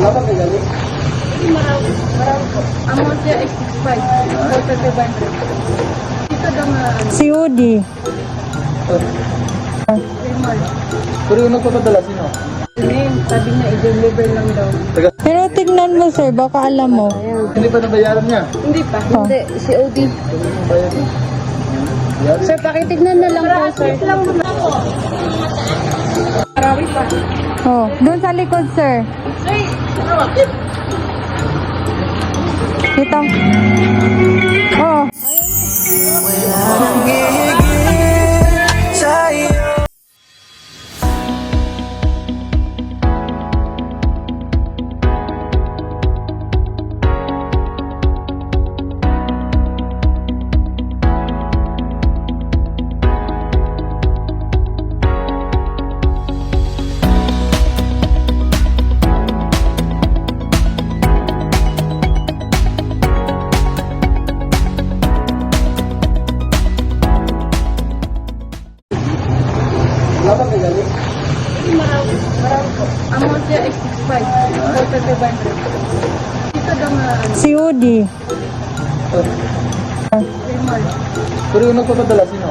Wala ba galing? Marami po. Amount niya is 65. Total 500. Ito daw na Si Udi. remote. Pero yung nagpapadala, sino? Name, sabi niya i-deliver lang daw. Taga, Pero tignan mo sir, baka alam mo. hindi pa nabayaran niya. Hindi pa. Oh. Hindi, si OD. Bayad niya. Yan. Sir, pakitignan na lang po, sir. lang muna po. Marami pa. Oh, doon sa likod sir. Ito. Oh. Wala ba galing? Marami po. Amount niya is 65. Total 500. Ito daw na Si Udi. remote. Pero yung nagpapadala, sino?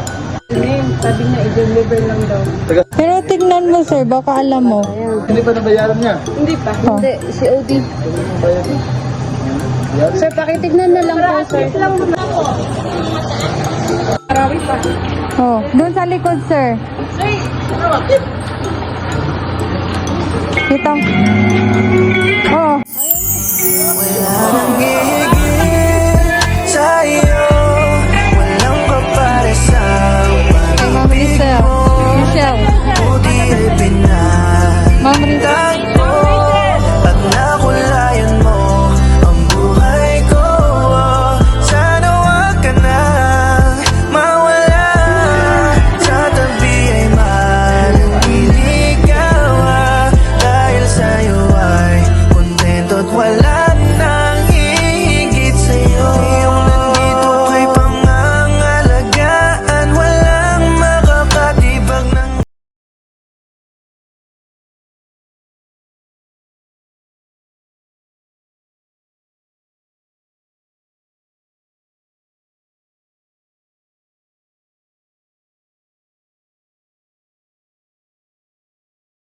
Name, sabi niya i-deliver lang daw. Taga, Pero tignan mo sir, baka alam mo. hindi pa nabayaran niya. Hindi pa. Oh. Hindi, si OD. Bayad niya. Yan. Sir, pakitignan na lang po, sir. lang muna po. Marami pa. Oh, doon sa likod sir. Ito. Oh.